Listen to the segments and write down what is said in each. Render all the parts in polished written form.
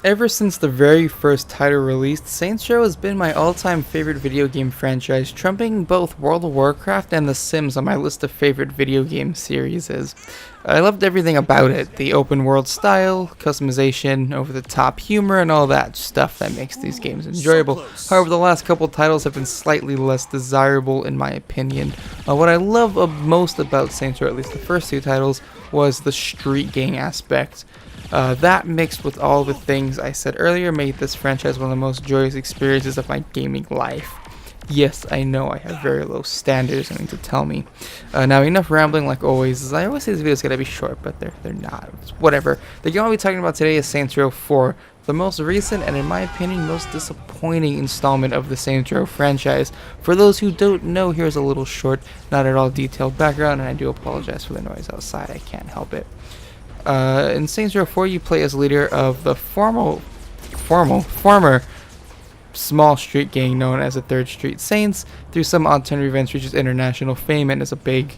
Ever since the very first title released, Saints Row has been my all-time favorite video game franchise, trumping both World of Warcraft and The Sims on my list of favorite video game series. I loved everything about it, the open world style, customization, over-the-top humor, and all that stuff that makes these games enjoyable. However, the last couple titles have been slightly less desirable in my opinion. What I love most about Saints Row, at least the first two titles, was the street gang aspect. That mixed with all the things I said earlier made this franchise one of the most joyous experiences of my gaming life. Yes, I know I have very low standards, something to tell me. Now, enough rambling like always. As I always say, these videos gotta be short, but they're not. It's whatever. The game I'll be talking about today is Saints Row 4, the most recent and, in my opinion, most disappointing installment of the Saints Row franchise. For those who don't know, here's a little short, not at all detailed background, and I do apologize for the noise outside. I can't help it. In Saints Row 4, you play as leader of the former small street gang known as the 3rd Street Saints. Through some odd turn of events, reaches international fame and is a big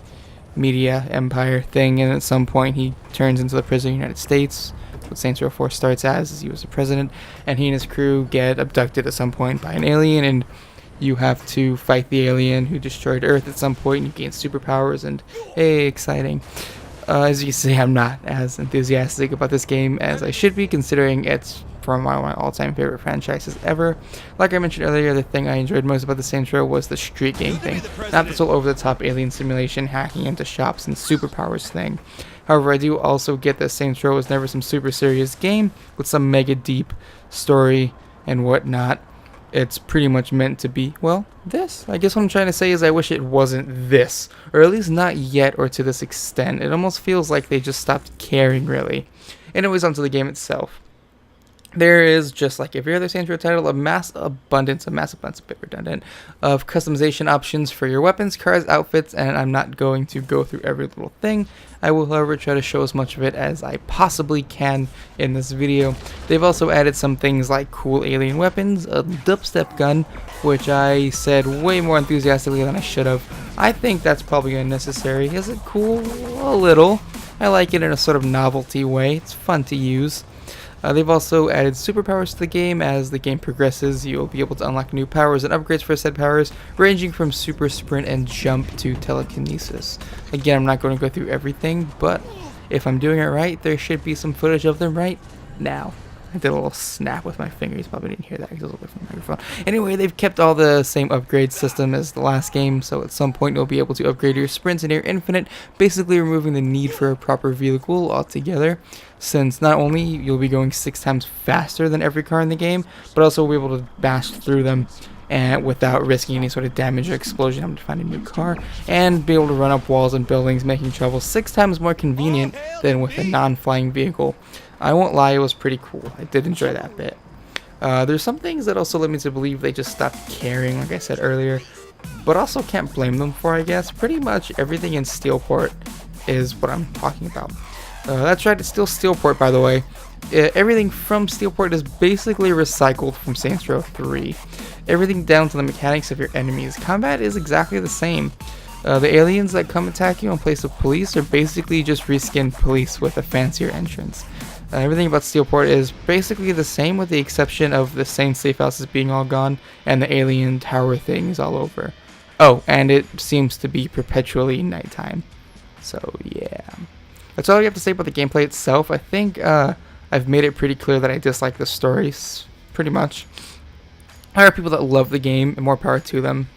media empire thing. And at some point, he turns into the President of the United States. What Saints Row 4 starts as he was the president, and he and his crew get abducted at some point by an alien, and you have to fight the alien who destroyed Earth at some point, and you gain superpowers, and hey, exciting. As you can see, I'm not as enthusiastic about this game as I should be, considering it's from one of my all-time favorite franchises ever. Like I mentioned earlier, the thing I enjoyed most about the Saints Row was the street gang thing, not this whole over-the-top alien simulation, hacking into shops, and superpowers thing. However, I do also get that Saints Row was never some super serious game with some mega deep story and whatnot. It's pretty much meant to be, well, this. I guess what I'm trying to say is I wish it wasn't this, or at least not yet or to this extent. It almost feels like they just stopped caring, really. Anyways, onto the game itself. There is, just like every other Saints Row title, a mass abundance, a bit redundant, of customization options for your weapons, cars, outfits, and I'm not going to go through every little thing. I will, however, try to show as much of it as I possibly can in this video. They've also added some things like cool alien weapons, a dubstep gun, which I said way more enthusiastically than I should have. I think that's probably unnecessary. Is it cool? A little. I like it in a sort of novelty way. It's fun to use. They've also added superpowers to the game. As the game progresses, you'll be able to unlock new powers and upgrades for said powers, ranging from super sprint and jump to telekinesis. Again, I'm not going to go through everything, but if I'm doing it right, there should be some footage of them right now. I did a little snap with my fingers. You probably didn't hear that because it was away from the microphone. Anyway, they've kept all the same upgrade system as the last game, so at some point you'll be able to upgrade your sprints and your infinite, basically removing the need for a proper vehicle altogether, since not only you'll be going 6 times faster than every car in the game, but also will be able to bash through them and without risking any sort of damage or explosion, having to find a new car, and be able to run up walls and buildings, making travel 6 times more convenient than with a non-flying vehicle. I won't lie, it was pretty cool. I did enjoy that bit. There's some things that also led me to believe they just stopped caring, like I said earlier, but also can't blame them for, I guess. Pretty much everything in Steelport is what I'm talking about. That's right, it's still Steelport, by the way. Everything from Steelport is basically recycled from Saints Row 3. Everything down to the mechanics of your enemies. Combat is exactly the same. The aliens that come attack you in place of police are basically just reskinned police with a fancier entrance. Everything about Steelport is basically the same with the exception of the Saints safe houses being all gone and the alien tower things all over. Oh, and it seems to be perpetually nighttime. So yeah. That's all I have to say about the gameplay itself. I think I've made it pretty clear that I dislike the stories, pretty much. There are people that love the game, and more power to them.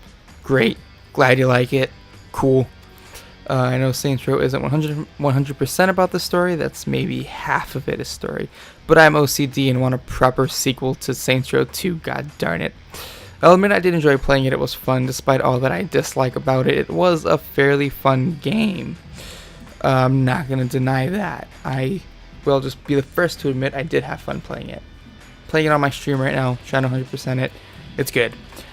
Great. Glad you like it. Cool. I know Saints Row isn't 100% about the story. That's maybe half of it is story. But I'm OCD and want a proper sequel to Saints Row 2, god darn it. I'll admit I did enjoy playing it. It was fun despite all that I dislike about it. It was a fairly fun game. I'm not going to deny that. I will just be the first to admit I did have fun playing it. Playing it on my stream right now, trying to 100% it. It's good.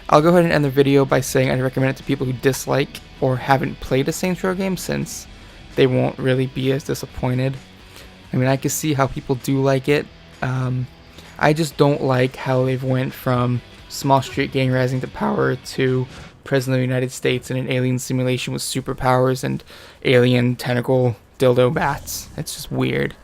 I'll go ahead and end the video by saying I'd recommend it to people who dislike or haven't played a Saints Row game, since they won't really be as disappointed. I mean, I can see how people do like it. I just don't like how they've went from small street gang rising to power to President of the United States in an alien simulation with superpowers and alien tentacle dildo bats. It's just weird.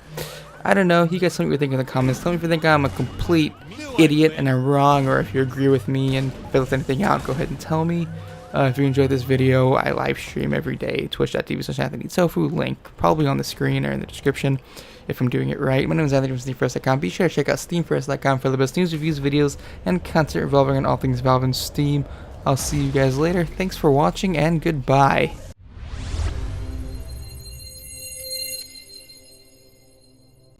I don't know. You guys tell me what you think in the comments. Tell me if you think I'm a complete idiot and I'm wrong, or if you agree with me and built anything out, go ahead and tell me. If you enjoyed this video, I live stream every day, twitch.tv/AnthonyTofu, link probably on the screen or in the description if I'm doing it right. My name is Anthony from SteamFirst.com. Be sure to check out SteamFirst.com for the best news, reviews, videos, and content revolving on all things Valve and Steam. I'll see you guys later. Thanks for watching, and goodbye.